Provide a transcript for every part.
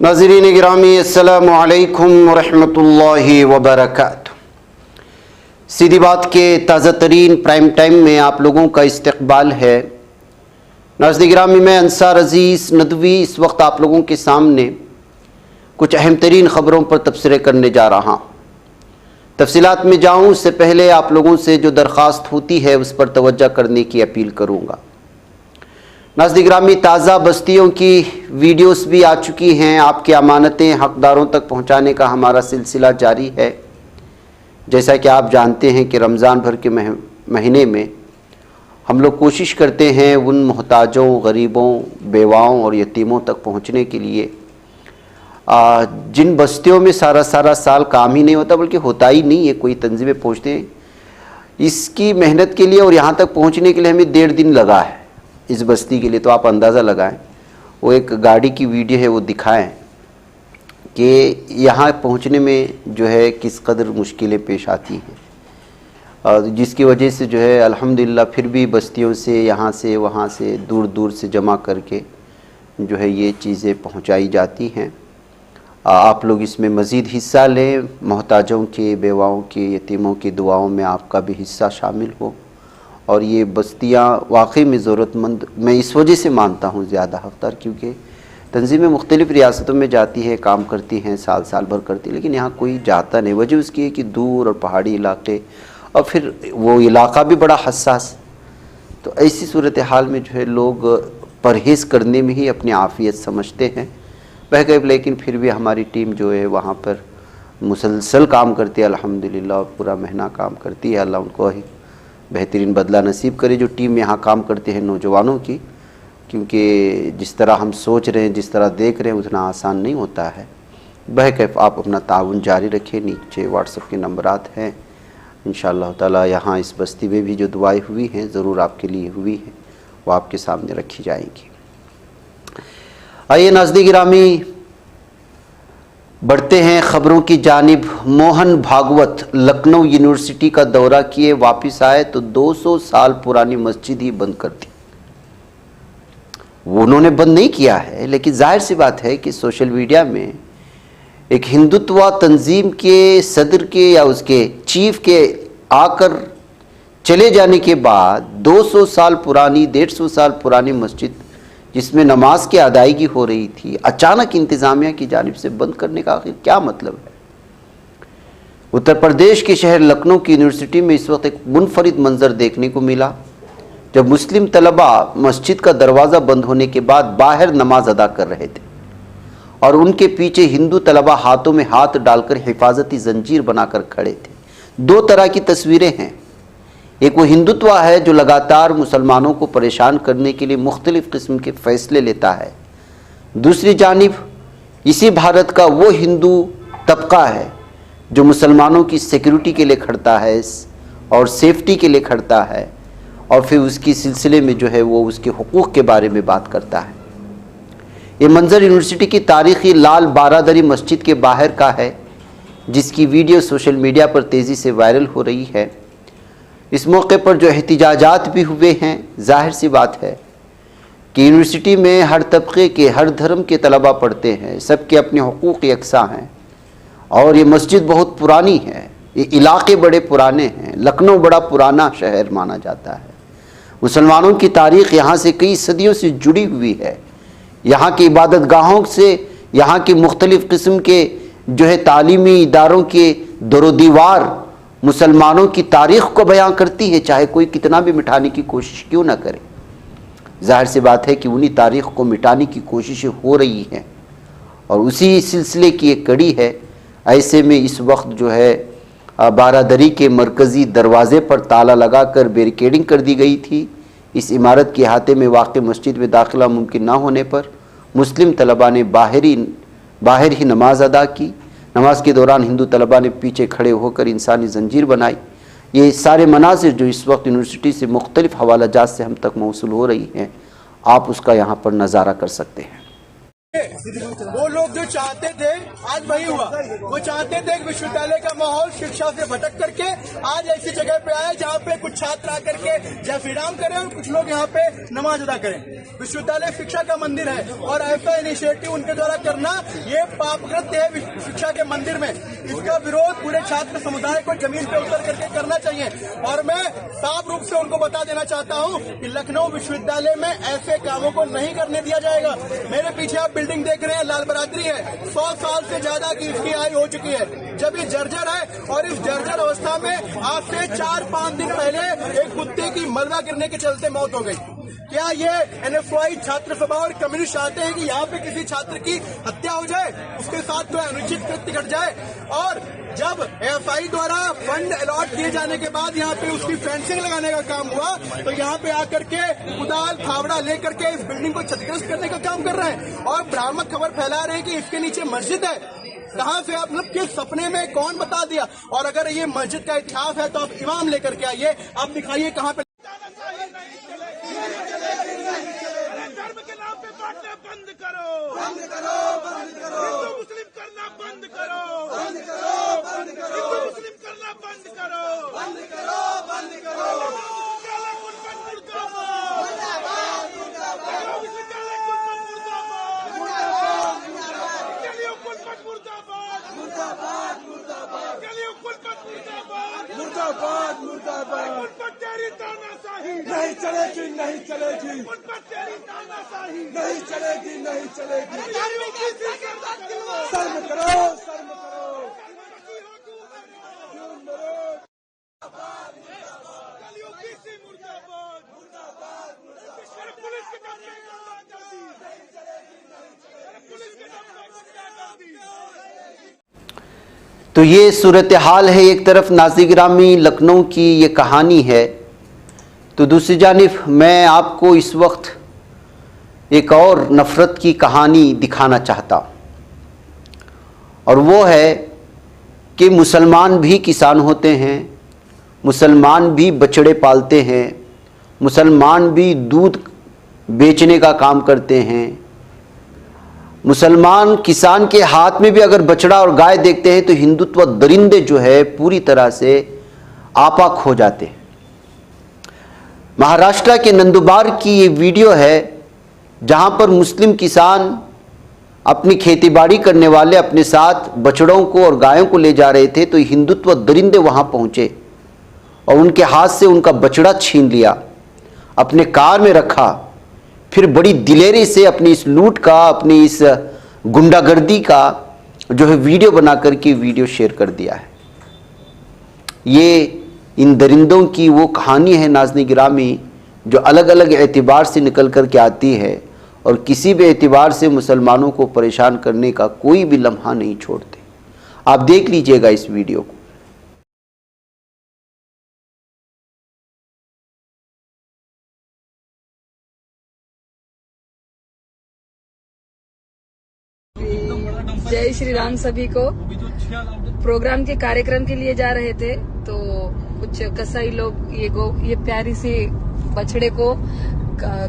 नाज़रीन गिरामी अस्सलामु अलैकुम वरहमतुल्लाहि वबरकातुहू। सीधी बात के ताज़ा तरीन प्राइम टाइम में आप लोगों का इस्तकबाल है। नाज़रीन गिरामी, मैं अंसार अज़ीज़ नदवी इस वक्त आप लोगों के सामने कुछ अहम तरीन ख़बरों पर तबसरे करने जा रहा हूँ। तफसीलात में जाऊँ उससे पहले आप लोगों से जो दरख्वास्त होती है उस पर तवज्जो करने की अपील करूँगा। नाज़रीन गिरामी, ताज़ा बस्तियों की वीडियोस भी आ चुकी हैं। आपकी अमानतें हक़दारों तक पहुँचाने का हमारा सिलसिला जारी है। जैसा कि आप जानते हैं कि रमज़ान भर के महीने में हम लोग कोशिश करते हैं उन मोहताजों, गरीबों, बेवाओं और यतीमों तक पहुँचने के लिए जिन बस्तियों में सारा साल काम ही नहीं होता, बल्कि होता ही नहीं है। कोई तंजीमें पहुँचते हैं इसकी मेहनत के लिए और यहाँ तक पहुँचने के लिए हमें 1.5 दिन लगा है इस बस्ती के लिए। तो आप अंदाज़ा लगाएं, वो एक गाड़ी की वीडियो है, वो दिखाएं कि यहाँ पहुँचने में जो है किस कदर मुश्किलें पेश आती हैं, और जिसकी वजह से जो है अल्हम्दुलिल्लाह फिर भी बस्तियों से, यहाँ से, वहाँ से, दूर दूर से जमा करके जो है ये चीज़ें पहुँचाई जाती हैं। आप लोग इसमें मज़ीद हिस्सा लें। मोहताजों के, बेवाओं के, यतीमों की दुआओं में आपका भी हिस्सा शामिल हो। और ये बस्तियाँ वाकई में ज़रूरतमंद, मैं इस वजह से मानता हूँ ज़्यादा हक़दार, क्योंकि तंजीमें मुख्तलिफ़ रियासतों में जाती है, काम करती हैं, साल भर करती है, लेकिन यहाँ कोई जाता नहीं। वजह उसकी है कि दूर और पहाड़ी इलाके, और फिर वो इलाका भी बड़ा हसास। तो ऐसी सूरत हाल में जो है लोग परहेज़ करने में ही अपनी आफ़ियत समझते हैं बहकैफ। लेकिन फिर भी हमारी टीम जो है वहाँ पर मुसलसल काम करती है अल्हम्दुलिल्लाह, और पूरा महीना काम करती है। अल्लाह उनको ही बेहतरीन बदला नसीब करे जो टीम यहाँ काम करते हैं नौजवानों की, क्योंकि जिस तरह हम सोच रहे हैं, जिस तरह देख रहे हैं, उतना आसान नहीं होता है। बहकैफ आप अपना ताउन जारी रखें। नीचे व्हाट्सएप के नंबरात हैं। इंशाअल्लाह ताला यहाँ इस बस्ती में भी जो दुआएं हुई हैं, ज़रूर आपके लिए हुई हैं, वो आपके सामने रखी जाएंगी। आइए नाज़रीन गिरामी, बढ़ते हैं ख़बरों की जानिब। मोहन भागवत लखनऊ यूनिवर्सिटी का दौरा किए वापस आए तो 200 साल पुरानी मस्जिद ही बंद कर दी। वो उन्होंने बंद नहीं किया है, लेकिन जाहिर सी बात है कि सोशल मीडिया में एक हिंदुत्व तंजीम के सदर के या उसके चीफ के आकर चले जाने के बाद 200 साल पुरानी, 150 साल पुरानी मस्जिद जिसमें नमाज की अदायगी हो रही थी, अचानक इंतज़ामिया की जानिब से बंद करने का आखिर क्या मतलब है। उत्तर प्रदेश के शहर लखनऊ की यूनिवर्सिटी में इस वक्त एक मुनफरिद मंजर देखने को मिला, जब मुस्लिम तलबा मस्जिद का दरवाज़ा बंद होने के बाद बाहर नमाज अदा कर रहे थे और उनके पीछे हिंदू तलबा हाथों में हाथ डालकर हिफाजती जंजीर बनाकर खड़े थे। 2 तरह की तस्वीरें हैं। एक वो हिंदुत्व है जो लगातार मुसलमानों को परेशान करने के लिए मुख्तलिफ़ किस्म के फ़ैसले लेता है। दूसरी जानिब इसी भारत का वो हिंदू तबका है जो मुसलमानों की सिक्योरिटी के लिए खड़ता है और सेफ्टी के लिए खड़ता है, और फिर उसकी सिलसिले में जो है वो उसके हुकूक़ के बारे में बात करता है। ये मंजर यूनिवर्सिटी की तारीख़ी लाल बारादरी मस्जिद के बाहर का है, जिसकी वीडियो सोशल मीडिया पर तेज़ी से वायरल हो रही है। इस मौके पर जो एहतिजाजात भी हुए हैं, जाहिर सी बात है कि यूनिवर्सिटी में हर तबके के, हर धर्म के तलबा पढ़ते हैं, सबके अपने हुकूक़ यकसा हैं, और ये मस्जिद बहुत पुरानी है, ये इलाके बड़े पुराने हैं। लखनऊ बड़ा पुराना शहर माना जाता है। मुसलमानों की तारीख़ यहाँ से कई सदियों से जुड़ी हुई है। यहाँ की इबादत गाहों से, यहाँ की मुख्तलिफ़ किस्म के जो है तालीमी इदारों के दरो दीवार मुसलमानों की तारीख़ को बयां करती है, चाहे कोई कितना भी मिटाने की कोशिश क्यों ना करे। जाहिर सी बात है कि उन्हीं तारीख़ को मिटाने की कोशिशें हो रही हैं, और उसी सिलसिले की एक कड़ी है। ऐसे में इस वक्त जो है बारादरी के मरकज़ी दरवाज़े पर ताला लगाकर बैरिकेडिंग कर दी गई थी। इस इमारत के अहाते में वाक़ मस्जिद में दाखिला मुमकिन ना होने पर मुस्लिम तलबा ने बाहर ही नमाज अदा की। नमाज के दौरान हिंदू तलबा ने पीछे खड़े होकर इंसानी जंजीर बनाई। ये सारे मनाज़िर जो इस वक्त यूनिवर्सिटी से मुख्तलिफ़ हवालाजात से हम तक मौसूल हो रही हैं, आप उसका यहाँ पर नज़ारा कर सकते हैं। वो लोग जो चाहते थे आज वही हुआ। वो चाहते थे कि विश्वविद्यालय का माहौल शिक्षा से भटक करके आज ऐसी जगह पे आए जहाँ पे कुछ छात्र आकर के जय श्री राम करें और कुछ लोग यहाँ पे नमाज अदा करें। विश्वविद्यालय शिक्षा का मंदिर है और ऐसा इनिशिएटिव उनके द्वारा करना ये पापकृत्य है शिक्षा के मंदिर में। इसका विरोध पूरे छात्र समुदाय को जमीन पे उतर करके करना चाहिए। और मैं साफ रूप से उनको बता देना चाहता हूँ कि लखनऊ विश्वविद्यालय में ऐसे कामों को नहीं करने दिया जाएगा। मेरे पीछे आप बिल्डिंग देख रहे हैं, लाल बरादरी है, 100 साल से ज्यादा की इसकी आयु हो चुकी है। जब ये जर्जर है और इस जर्जर अवस्था में आज से 4-5 दिन पहले एक कुत्ते की मलबा गिरने के चलते मौत हो गई। क्या ये एनएफआई छात्र सभा और कम्युनिस्ट चाहते हैं कि यहाँ पे किसी छात्र की हत्या हो जाए, उसके साथ कोई अनुचित कृत्य घट जाए? और जब एएफआई द्वारा फंड अलॉट किए जाने के बाद यहाँ पे उसकी फेंसिंग लगाने का काम हुआ तो यहाँ पे आकर के कुदाल फावड़ा लेकर के इस बिल्डिंग को क्षतिग्रस्त करने का काम कर रहे हैं और भ्रामक खबर फैला रहे हैं कि इसके नीचे मस्जिद है। कहाँ से आप मतलब किस सपने में कौन बता दिया? और अगर ये मस्जिद का इतिहास है तो आप इमाम लेकर के आइए, आप दिखाइए कहाँ पे। धर्म के नाम पे बांटना बंद करो, बंद करो, बंद करो। हिंदू मुस्लिम करना बंद करो, बंद करो, बंद करो। हिंदू मुस्लिम करना बंद करो, बंद करो, बंद करो। विश्वविद्यालय कुलपति मुर्दाबाद, मुर्दाबाद, मुर्दाबाद। विश्वविद्यालय कुलपति मुर्दाबाद, मुर्दाबाद, मुर्दाबाद। कलियुग कुलपति मुर्दाबाद, मुर्दाबाद, मुर्दाबाद। कलियुग कुलपति मुर्दाबाद, मुर्दाबाद, मुर्दाबाद। कुलपति तेरी तानाशाही नहीं चलेगी, नहीं चलेगी। कुलपति तेरी तानाशाही नहीं चलेगी, नहीं चलेगी। शर्म करो, शर्म करो। कलियुग बीसी मुर्दाबाद, मुर्दाबाद, मुर्दाबाद। पुलिस के दम पे गुंडा कर दी, नहीं चलेगी, नहीं चलेगी। पुलिस के दम पे गुंडा कर दी। तो ये सूरत हाल है। एक तरफ नाज़रीन गिरामी लखनऊ की ये कहानी है, तो दूसरी जानिब मैं आपको इस वक्त एक और नफ़रत की कहानी दिखाना चाहता हूँ, और वो है कि मुसलमान भी किसान होते हैं, मुसलमान भी बछड़े पालते हैं, मुसलमान भी दूध बेचने का काम करते हैं। मुसलमान किसान के हाथ में भी अगर बछड़ा और गाय देखते हैं तो हिंदुत्व दरिंदे जो है पूरी तरह से आपा खो जाते हैं। महाराष्ट्र के नंदुबार की ये वीडियो है जहां पर मुस्लिम किसान अपनी खेतीबाड़ी करने वाले अपने साथ बछड़ों को और गायों को ले जा रहे थे, तो हिंदुत्व दरिंदे वहां पहुंचे और उनके हाथ से उनका बछड़ा छीन लिया, अपने कार में रखा, फिर बड़ी दिलेरी से अपनी इस लूट का, अपनी इस गुंडागर्दी का जो है वीडियो बना करके वीडियो शेयर कर दिया है। ये इन दरिंदों की वो कहानी है नाज़रीन गिरामी जो अलग अलग एतबार से निकल कर के आती है और किसी भी एतबार से मुसलमानों को परेशान करने का कोई भी लम्हा नहीं छोड़ते। आप देख लीजिएगा इस वीडियो को। जय श्री राम सभी को। प्रोग्राम के कार्यक्रम के लिए जा रहे थे तो कुछ कसाई लोग ये प्यारी सी बछड़े को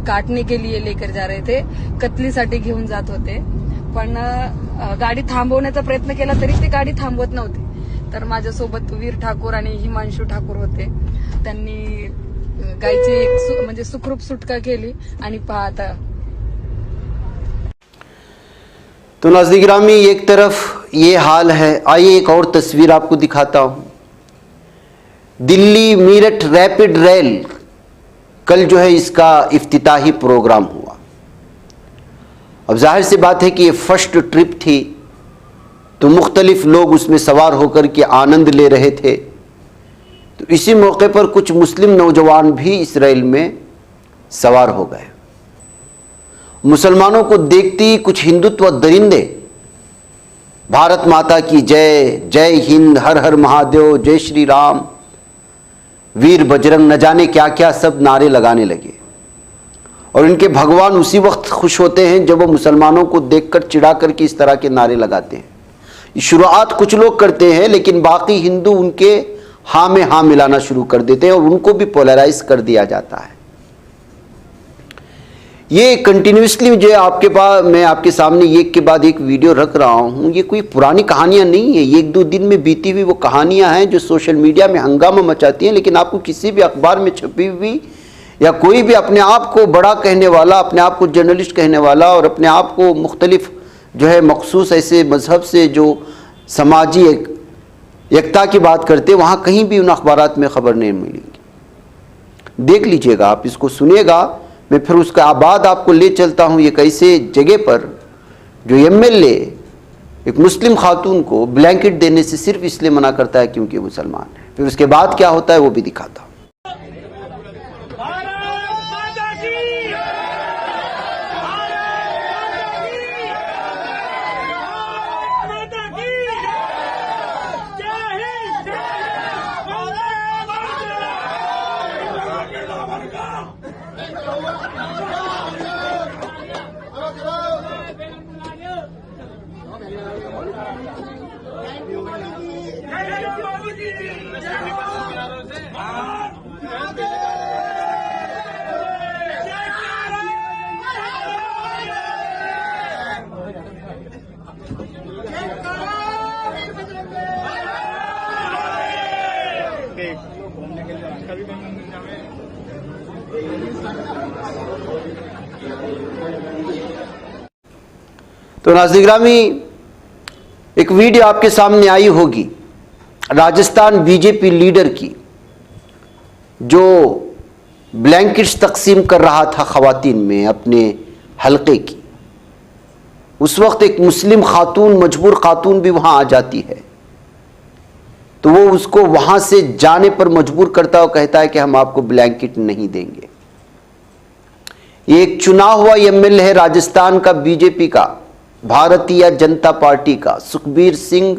काटने के लिए लेकर जा रहे थे, कत्लीसाठी घेऊन जात होते, पण गाडी थांबवण्याचा प्रयत्न केला तरी ते गाडी थांबवत नव्हते। तर माझ्यासोबत वीर ठाकूर आणि हिमांशू ठाकूर होते, त्यांनी गायची म्हणजे सुखरूप सुटका केली आणि पाहता। तो नाज़रीन गिरामी एक तरफ ये हाल है, आइए एक और तस्वीर आपको दिखाता हूँ। दिल्ली मीरठ रैपिड रेल कल जो है इसका इफ्तिताही प्रोग्राम हुआ। अब जाहिर सी बात है कि ये फर्स्ट ट्रिप थी तो मुख्तलिफ लोग उसमें सवार होकर के आनंद ले रहे थे। तो इसी मौके पर कुछ मुस्लिम नौजवान भी इस रेल में सवार हो गए। मुसलमानों को देखते ही कुछ हिंदुत्व दरिंदे भारत माता की जय, जय हिंद, हर हर महादेव, जय श्री राम, वीर बजरंग, न जाने क्या क्या सब नारे लगाने लगे। और इनके भगवान उसी वक्त खुश होते हैं जब वो मुसलमानों को देखकर चिढ़ा करके इस तरह के नारे लगाते हैं। शुरुआत कुछ लोग करते हैं लेकिन बाकी हिंदू उनके हाँ में हाँ मिलाना शुरू कर देते हैं और उनको भी पोलराइज कर दिया जाता है। ये कंटिन्यूसली जो है आपके पास, मैं आपके सामने एक के बाद एक वीडियो रख रहा हूँ, ये कोई पुरानी कहानियाँ नहीं है, ये एक दो दिन में बीती हुई वो कहानियाँ हैं जो सोशल मीडिया में हंगामा मचाती हैं। लेकिन आपको किसी भी अखबार में छपी हुई या कोई भी अपने आप को बड़ा कहने वाला, अपने आप को जर्नलिस्ट कहने वाला और अपने आप को मुख्तलिफ जो है मखसूस ऐसे मजहब से जो समाजी एकता की बात करते, वहाँ कहीं भी उन अखबारात में खबर नहीं मिलेगी। देख लीजिएगा, आप इसको सुनिएगा, मैं फिर उसका बाद आपको ले चलता हूँ एक ऐसे जगह पर जो एमएलए एक मुस्लिम खातून को ब्लैंकेट देने से सिर्फ इसलिए मना करता है क्योंकि मुसलमान है। फिर उसके बाद क्या होता है वो भी दिखाता हूँ। तो नाज़रीन गिरामी, एक वीडियो आपके सामने आई होगी राजस्थान बीजेपी लीडर की, जो ब्लैंकेट्स तकसीम कर रहा था खवातीन में अपने हलके की। उस वक्त एक मुस्लिम खातून, मजबूर खातून भी वहां आ जाती है, तो वो उसको वहां से जाने पर मजबूर करता है और कहता है कि हम आपको ब्लैंकेट नहीं देंगे। ये एक चुना हुआ एमएलए है राजस्थान का, बीजेपी का, भारतीय जनता पार्टी का, सुखबीर सिंह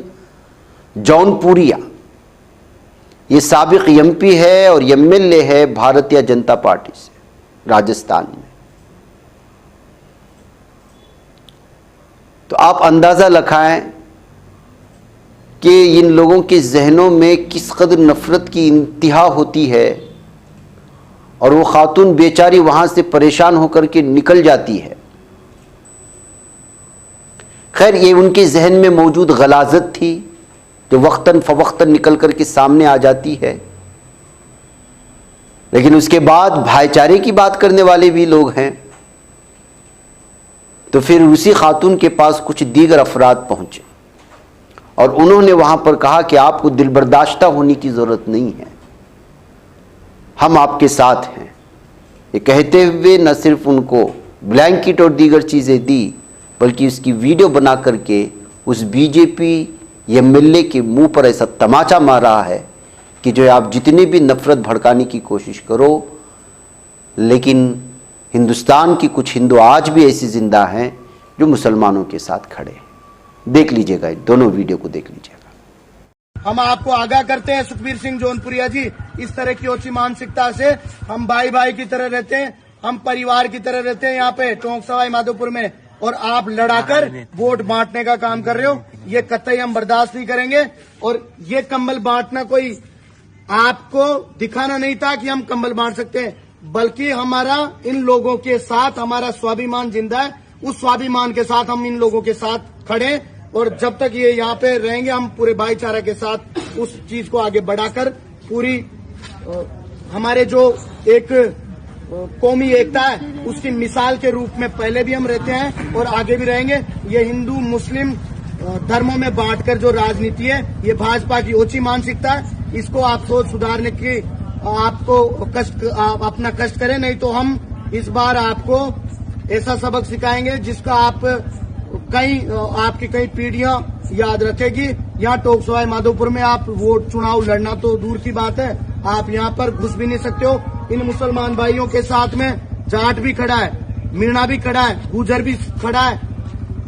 जौनपुरिया। ये साबिक एमपी है और एमएलए है भारतीय जनता पार्टी से राजस्थान में। तो आप अंदाजा लगाएं कि इन लोगों के जहनों में किस कदर नफरत की इंतहा होती है, और वो खातून बेचारी वहां से परेशान होकर के निकल जाती है। खैर, ये उनके जहन में मौजूद गलाजत थी जो वक्तन फवक्तन निकल करके सामने आ जाती है। लेकिन उसके बाद भाईचारे की बात करने वाले भी लोग हैं, तो फिर उसी खातून के पास कुछ दीगर अफराद पहुंचे और उन्होंने वहां पर कहा कि आपको दिलबर्दाश्ता होने की जरूरत नहीं है, हम आपके साथ हैं। ये कहते हुए न सिर्फ उनको ब्लैंकेट और दीगर चीजें दी, बल्कि उसकी वीडियो बना करके उस बीजेपी एमएलए के मुंह पर ऐसा तमाचा मार रहा है कि जो आप जितनी भी नफरत भड़काने की कोशिश करो, लेकिन हिंदुस्तान की कुछ हिंदू आज भी ऐसी जिंदा हैं जो मुसलमानों के साथ खड़े हैं। देख लीजिएगा, दोनों वीडियो को देख लीजिएगा। हम आपको आगाह करते हैं सुखबीर सिंह जौनपुरिया जी, इस तरह की ओछी मानसिकता से हम भाई भाई की तरह रहते हैं, हम परिवार की तरह रहते हैं यहाँ पे टोंक सवाई माधोपुर में, और आप लड़ाकर वोट बांटने का काम कर रहे हो, ये कतई हम बर्दाश्त नहीं करेंगे। और ये कंबल बांटना कोई आपको दिखाना नहीं था कि हम कंबल बांट सकते हैं, बल्कि हमारा इन लोगों के साथ हमारा स्वाभिमान जिंदा है। उस स्वाभिमान के साथ हम इन लोगों के साथ खड़े, और जब तक ये यहाँ पे रहेंगे हम पूरे भाईचारा के साथ उस चीज को आगे बढ़ाकर पूरी हमारे जो एक कौमी एकता है उसकी मिसाल के रूप में पहले भी हम रहते हैं और आगे भी रहेंगे। ये हिंदू मुस्लिम धर्मों में बांटकर जो राजनीति है, ये भाजपा की ओछी मानसिकता है। इसको आप सोच सुधारने की आपको अपना कष्ट करें, नहीं तो हम इस बार आपको ऐसा सबक सिखाएंगे जिसका आपकी कई पीढ़ियां याद रखेगी। यहाँ टोंक सवाई माधोपुर में आप वोट चुनाव लड़ना तो दूर की बात है, आप यहाँ पर घुस भी नहीं सकते हो। इन मुसलमान भाइयों के साथ में जाट भी खड़ा है, मीणा भी खड़ा है, गुजर भी खड़ा है,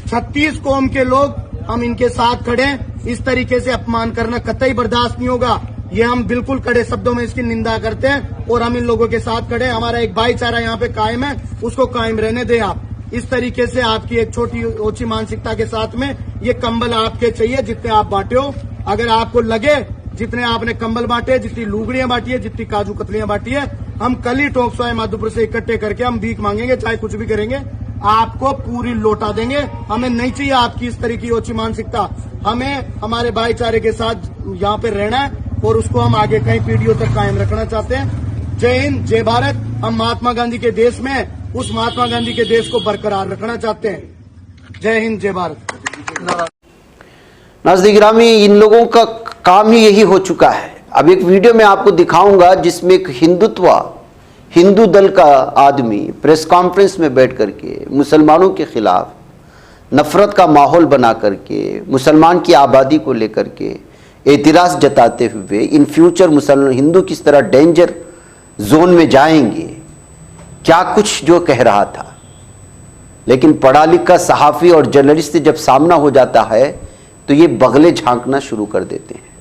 36 कौम के लोग हम इनके साथ खड़े हैं। इस तरीके से अपमान करना कतई बर्दाश्त नहीं होगा। ये हम बिल्कुल कड़े शब्दों में इसकी निंदा करते हैं और हम इन लोगों के साथ खड़े हैं। हमारा एक भाईचारा यहाँ पे कायम है, उसको कायम रहने दें आप। इस तरीके से आपकी एक छोटी ओछी मानसिकता के साथ में ये कंबल आपके चाहिए जितने आप बांटे हो। अगर आपको लगे जितने आपने कंबल बांटे, जितनी लुगड़ियां बांटी है, जितनी काजू कतलियां बांटी है, हम कल ही टॉप सवाई माधोपुर से इकट्ठे करके हम भीख मांगेंगे, चाहे कुछ भी करेंगे, आपको पूरी लौटा देंगे। हमें नहीं चाहिए आपकी इस तरह की ओछी मानसिकता। हमें हमारे भाईचारे के साथ यहाँ पे रहना है और उसको हम आगे कई पीढ़ियों तक कायम रखना चाहते हैं। जय हिंद, जय भारत। हम महात्मा गांधी के देश में उस महात्मा गांधी के देश को बरकरार रखना चाहते हैं। जय हिंद, जय भारत। नाज़रीन गिरामी, इन लोगों का काम ही यही हो चुका है। अब एक वीडियो में आपको दिखाऊंगा जिसमें एक हिंदू दल का आदमी प्रेस कॉन्फ्रेंस में बैठ करके मुसलमानों के खिलाफ नफरत का माहौल बना करके मुसलमान की आबादी को लेकर के एतराज़ जताते हुए इन फ्यूचर मुसलमान हिंदू किस तरह डेंजर जोन में जाएंगे, क्या कुछ जो कह रहा था। लेकिन पढ़ा लिखा सहाफ़ी और जर्नलिस्ट से जब सामना हो जाता है तो ये बगले झांकना शुरू कर देते हैं।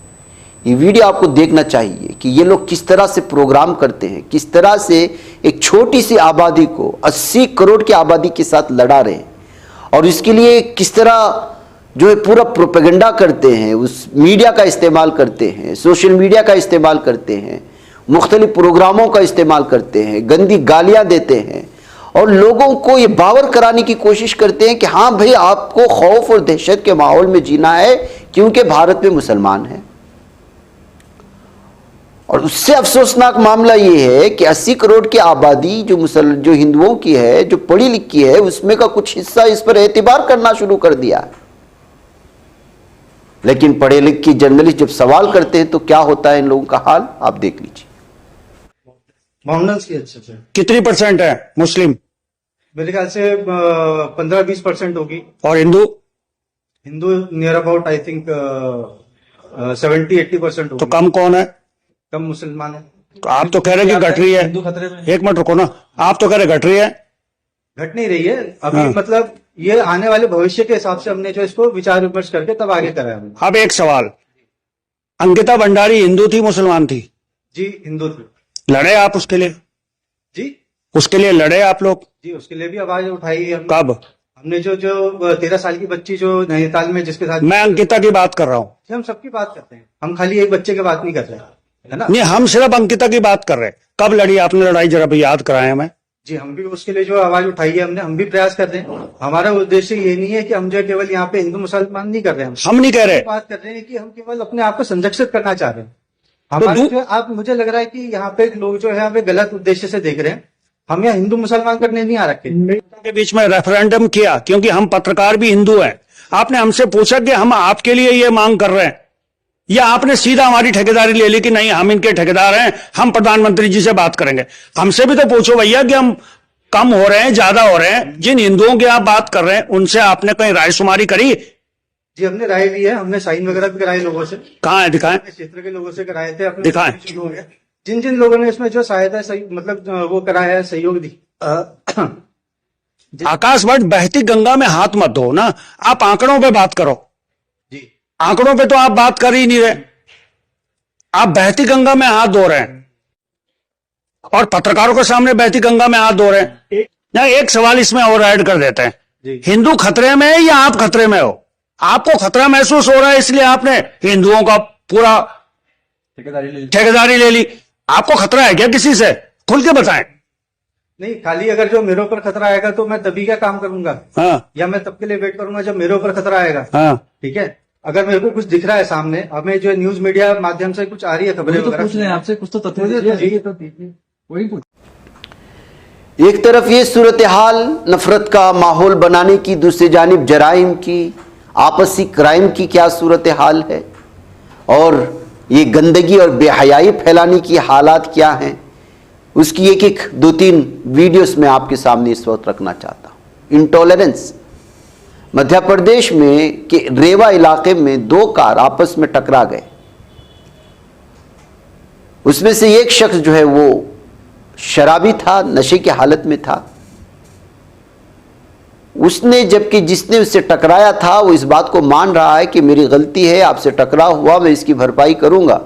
ये वीडियो आपको देखना चाहिए कि ये लोग किस तरह से प्रोग्राम करते हैं, किस तरह से एक छोटी सी आबादी को 80 करोड़ की आबादी के साथ लड़ा रहे हैं और इसके लिए किस तरह जो है पूरा प्रोपेगेंडा करते हैं, उस मीडिया का इस्तेमाल करते हैं, सोशल मीडिया का इस्तेमाल करते हैं, मुख्तलिफ प्रोग्रामों का इस्तेमाल करते हैं, गंदी गालियाँ देते हैं और लोगों को ये बावर कराने की कोशिश करते हैं कि हाँ भाई आपको खौफ और दहशत के माहौल में जीना है क्योंकि भारत में मुसलमान हैं। और उससे अफसोसनाक मामला ये है कि 80 करोड़ की आबादी जो हिंदुओं की है, जो पढ़ी लिखी है, उसमें का कुछ हिस्सा इस पर एतबार करना शुरू कर दिया है। लेकिन पढ़े लिखे जर्नलिस्ट जब सवाल करते हैं तो क्या होता है इन लोगों का हाल, आप देख लीजिए। माउंटेन्स की अच्छे से कितनी परसेंट है मुस्लिम? मेरे ख्याल से 15-20% होगी। और Hindu? Hindu near about I think 70-80% तो होगी। कम कौन है? कम मुसलमान है। तो आप तो कह रहे हैं कि घट रही है। हिंदू खतरे में एक मिनट रुको ना, आप तो कह रहे घट रही है। घट नहीं रही है अभी। हाँ। मतलब ये आने वाले भविष्य के हिसाब से हमने जो इसको विचार विमर्श करके तब आगे करा है। अब एक सवाल, अंकिता भंडारी हिंदू थी मुसलमान थी? जी हिंदू थे। लड़े आप उसके लिए? जी उसके लिए लड़े आप लोग? जी उसके लिए भी आवाज उठाई है। कब? हमने जो 13 साल की बच्ची जो नैनीताल में जिसके साथ, मैं अंकिता की बात कर रहा हूँ। हम सबकी बात करते हैं, हम खाली एक बच्चे की बात नहीं कर रहे, है ना? नहीं, हम सिर्फ अंकिता की बात कर रहे हैं। कब लड़ी आपने लड़ाई, जरा भी याद कराएं हमें। जी हम भी उसके लिए जो आवाज उठाई है हमने, हम भी प्रयास कर रहे हैं। हमारा उद्देश्य ये नहीं है कि हम जो केवल यहाँ पे हिंदू मुसलमान नहीं कर रहे हैं, हम नहीं कह रहे, बात कर रहे हैं कि हम केवल अपने आप को संरक्षित करना चाह रहे हैं। हमारे जो आप, मुझे लग रहा है कि यहाँ पे लोग जो है यहाँ पे गलत उद्देश्य से देख रहे हैं। हम यहाँ हिंदू मुसलमान करने नहीं आ रखे के बीच में रेफरेंडम किया क्योंकि हम पत्रकार भी हिंदू हैं। आपने हमसे पूछा कि हम आपके लिए ये मांग कर रहे हैं, या आपने सीधा हमारी ठेकेदारी ले ली कि नहीं हम इनके ठेकेदार हैं, हम प्रधानमंत्री जी से बात करेंगे? हमसे भी तो पूछो भैया कि हम कम हो रहे हैं, ज्यादा हो रहे हैं? जिन हिंदुओं की आप बात कर रहे हैं उनसे आपने कहीं राय शुमारी करी? जी हमने राय ली है, हमने साइन वगैरह भी कराए लोगों से। कहाँ है, दिखाएं। क्षेत्र के लोगों से कराए थे अपने, दिखाएं। जिन जिन लोगों ने इसमें जो सहायता मतलब वो कराया है, सहयोग दी। आकाश भट्ट, बहती गंगा में हाथ मत धो ना, आप आंकड़ों पे बात करो। जी आंकड़ों पे तो आप बात कर ही नहीं रहे, आप बहती गंगा में हाथ धो रहे हैं और पत्रकारों के सामने बहती गंगा में हाथ धो रहे हैं। ना, एक सवाल इसमें और ऐड कर देते हैं, हिंदू खतरे में है या आप खतरे में हो? आपको खतरा महसूस हो रहा है इसलिए आपने हिंदुओं का पूरा ठेकेदारी ले ली। आपको खतरा है क्या किसी से? खुल के बताएं। नहीं, खाली अगर जो मेरे ऊपर खतरा आएगा तो मैं तभी क्या काम करूंगा। हाँ। या मैं तब के लिए वेट करूंगा जब मेरे ऊपर खतरा आएगा। हाँ। ठीक है, अगर मेरे को कुछ दिख रहा है सामने, हमें जो न्यूज मीडिया माध्यम से कुछ आ रही है खबरें तो पूछ रहे हैं आपसे, कुछ तो तथ्य वही पूछ। एक तरफ ये सूरत हाल नफरत का माहौल बनाने की, दूसरी जानिब जराइम की, आपसी क्राइम की क्या सूरत हाल है और ये गंदगी और बेहयाई फैलाने की हालात क्या हैं, उसकी एक एक 2-3 वीडियोस में आपके सामने इस वक्त रखना चाहता हूँ। इंटॉलरेंस, मध्य प्रदेश में के रेवा इलाके में 2 कार आपस में टकरा गए। उसमें से एक शख्स जो है वो शराबी था, नशे की हालत में था। उसने, जबकि जिसने उससे टकराया था वो इस बात को मान रहा है कि मेरी गलती है, आपसे टकराव हुआ, मैं इसकी भरपाई करूंगा।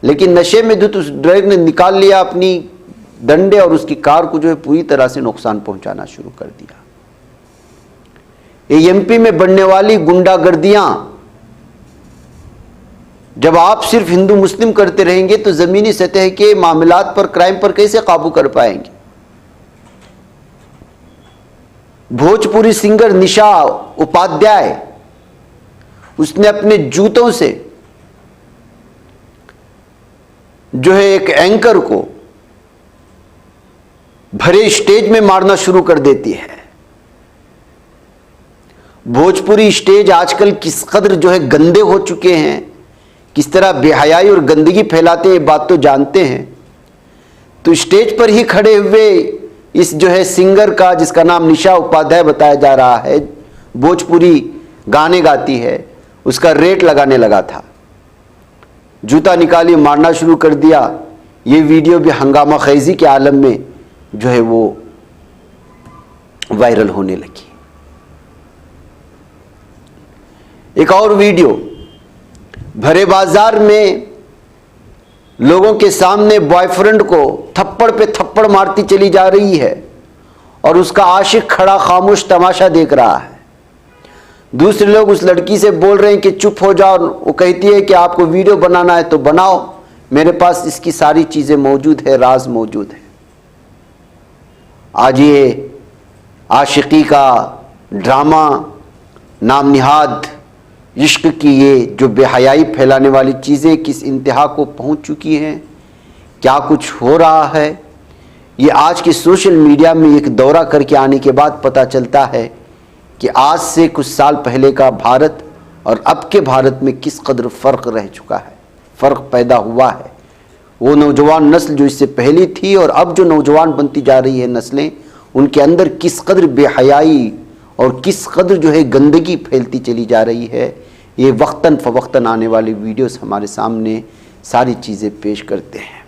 लेकिन नशे में धुत उस ड्राइवर ने निकाल लिया अपनी डंडे और उसकी कार को जो है पूरी तरह से नुकसान पहुंचाना शुरू कर दिया। ये एमपी में बढ़ने वाली गुंडागर्दियां जब आप सिर्फ हिंदू मुस्लिम करते रहेंगे तो जमीनी सतह के मामलात पर, क्राइम पर कैसे काबू कर पाएंगे? भोजपुरी सिंगर निशा उपाध्याय, उसने अपने जूतों से जो है एक एंकर को भरे स्टेज में मारना शुरू कर देती है। भोजपुरी स्टेज आजकल किस कदर जो है गंदे हो चुके हैं, किस तरह बेहयाई और गंदगी फैलाते हैं, ये बात तो जानते हैं। तो स्टेज पर ही खड़े हुए इस जो है सिंगर का, जिसका नाम निशा उपाध्याय बताया जा रहा है, भोजपुरी गाने गाती है, उसका रेट लगाने लगा था। जूता निकाली, मारना शुरू कर दिया। ये वीडियो भी हंगामा खेजी के आलम में जो है वो वायरल होने लगी। एक और वीडियो, भरे बाजार में लोगों के सामने बॉयफ्रेंड को थप्पड़ पे थप्पड़ मारती चली जा रही है और उसका आशिक खड़ा खामोश तमाशा देख रहा है। दूसरे लोग उस लड़की से बोल रहे हैं कि चुप हो जाओ। वो कहती है कि आपको वीडियो बनाना है तो बनाओ, मेरे पास इसकी सारी चीजें मौजूद है, राज मौजूद है। आज ये आशिकी का ड्रामा, नाम निहाद इश्क की ये जो बेहयाई फैलाने वाली चीज़ें किस इंतहा को पहुंच चुकी हैं, क्या कुछ हो रहा है, ये आज के सोशल मीडिया में एक दौरा करके आने के बाद पता चलता है कि आज से कुछ साल पहले का भारत और अब के भारत में किस कदर फ़र्क रह चुका है, फ़र्क पैदा हुआ है। वो नौजवान नस्ल जो इससे पहले थी और अब जो नौजवान बनती जा रही है नस्लें, उनके अंदर किस कदर बेहयाई और किस कदर जो है गंदगी फैलती चली जा रही है। ये वक्तन फ़वक्तन आने वाली वीडियोस हमारे सामने सारी चीज़ें पेश करते हैं।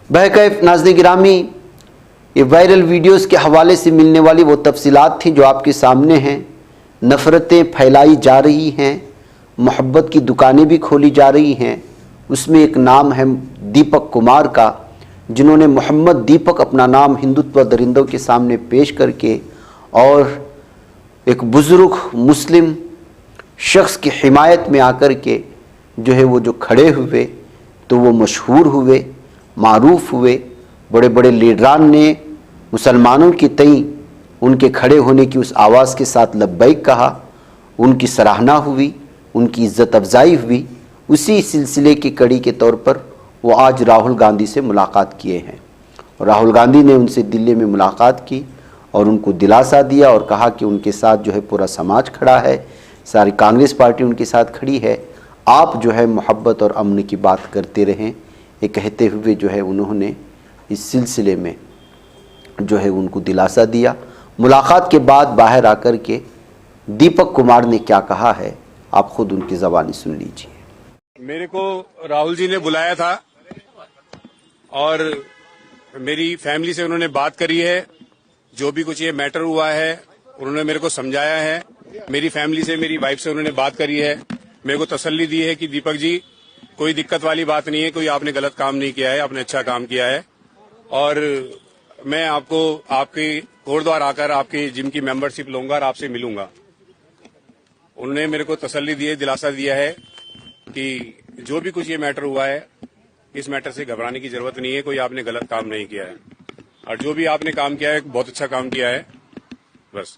बहकैफ नाज़रीन गिरामी, ये वायरल वीडियोस के हवाले से मिलने वाली वो तफसीलात थी जो आपके सामने हैं। नफ़रतें फैलाई जा रही हैं, मोहब्बत की दुकानें भी खोली जा रही हैं। उसमें एक नाम है दीपक कुमार का, जिन्होंने मोहम्मद दीपक अपना नाम हिंदुत्व दरिंदों के सामने पेश करके और एक बुज़ुर्ग मुस्लिम शख्स की हिमायत में आकर के जो है वो जो खड़े हुए तो वो मशहूर हुए, मारूफ हुए। बड़े बड़े लीडरान ने मुसलमानों की तई उनके खड़े होने की उस आवाज़ के साथ लब्बैक कहा, उनकी सराहना हुई, उनकी इज़्ज़त अफजाई हुई। उसी सिलसिले की कड़ी के तौर पर वो आज राहुल गांधी से मुलाकात किए हैं और राहुल गांधी ने उनसे दिल्ली में मुलाकात की और उनको दिलासा दिया और कहा कि उनके साथ जो है पूरा समाज खड़ा है, सारी कांग्रेस पार्टी उनके साथ खड़ी है, आप जो है मोहब्बत और अमन की बात करते रहें। ये कहते हुए जो है उन्होंने इस सिलसिले में जो है उनको दिलासा दिया। मुलाकात के बाद बाहर आकर के दीपक कुमार ने क्या कहा है, आप खुद उनकी ज़बानी सुन लीजिए। मेरे को राहुल जी ने बुलाया था और मेरी फैमिली से उन्होंने बात करी है। जो भी कुछ ये मैटर हुआ है उन्होंने मेरे को समझाया है। मेरी फैमिली से, मेरी वाइफ से उन्होंने बात करी है, मेरे को तसल्ली दी है कि दीपक जी कोई दिक्कत वाली बात नहीं है, कोई आपने गलत काम नहीं किया है, आपने अच्छा काम किया है और मैं आपको आपके कोटद्वार आकर आपके जिम की मेंबरशिप लूंगा और आपसे मिलूंगा। उन्होंने मेरे को तसल्ली दी है, दिलासा दिया है कि जो भी कुछ ये मैटर हुआ है इस मैटर से घबराने की जरूरत नहीं है, कोई आपने गलत काम नहीं किया है और जो भी आपने काम किया है बहुत अच्छा काम किया है। बस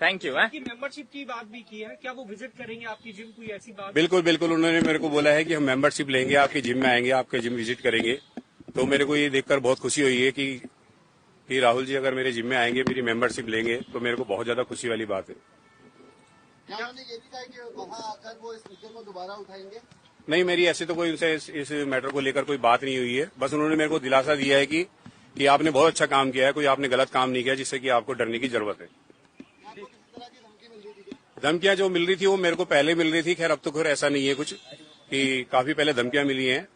थैंक यू। की मेंबरशिप की बात भी की है, क्या वो विजिट करेंगे आपकी जिम, कोई ऐसी बात? बिल्कुल बिल्कुल, उन्होंने मेरे को बोला है कि हम मेंबरशिप लेंगे, आपकी जिम में आएंगे, आपके जिम विजिट करेंगे। तो मेरे को ये देखकर बहुत खुशी हुई है कि राहुल जी अगर मेरे जिम में आएंगे, मेरी मेंबरशिप लेंगे तो मेरे को बहुत ज्यादा खुशी वाली बात है। क्या उन्होंने ये भी कहा कि वहां आकर वो इस मुद्दे को दोबारा उठाएंगे? नहीं, मेरी ऐसे तो कोई उनसे इस मैटर को लेकर कोई बात नहीं हुई है। बस उन्होंने मेरे को दिलासा दिया है कि आपने बहुत अच्छा काम किया है, कोई आपने गलत काम नहीं किया जिससे कि आपको डरने की जरूरत है। धमकियां जो मिल रही थी वो मेरे को पहले मिल रही थी, खैर अब तो खैर ऐसा नहीं है कुछ कि काफी पहले धमकियां मिली हैं,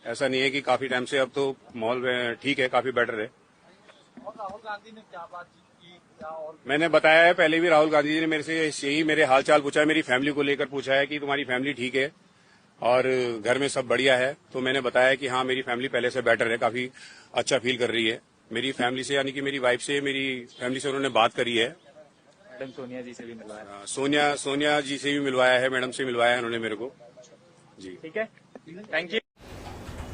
ऐसा नहीं है कि काफी टाइम से। अब तो माहौल ठीक है, काफी बेटर है। राहुल गांधी ने क्या बात की, क्या और मैंने बताया है पहले भी, राहुल गांधी जी ने मेरे से यही मेरे हाल चाल पूछा है, मेरी फैमिली को लेकर पूछा है कि तुम्हारी फैमिली ठीक है और घर में सब बढ़िया है। तो मैंने बताया कि हाँ, मेरी फैमिली पहले से बेटर है, काफी अच्छा फील कर रही है। मेरी फैमिली से यानी कि मेरी वाइफ से, मेरी फैमिली से उन्होंने बात करी है मैडम सोनिया जी से भी मिलवाया। सोनिया जी से भी मिलवाया है, मैडम से मिलवाया है उन्होंने मेरे को जी। ठीक है, थैंक यू।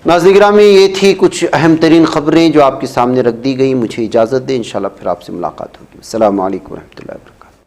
नाज़रीन गिरामी, ये थी कुछ अहम तरीन खबरें जो आपके सामने रख दी गई। मुझे इजाज़त दें, इंशाल्लाह फिर आपसे मुलाकात होगी। अस्सलामु अलैकुम रहमतुल्लाहि व बरकातहू।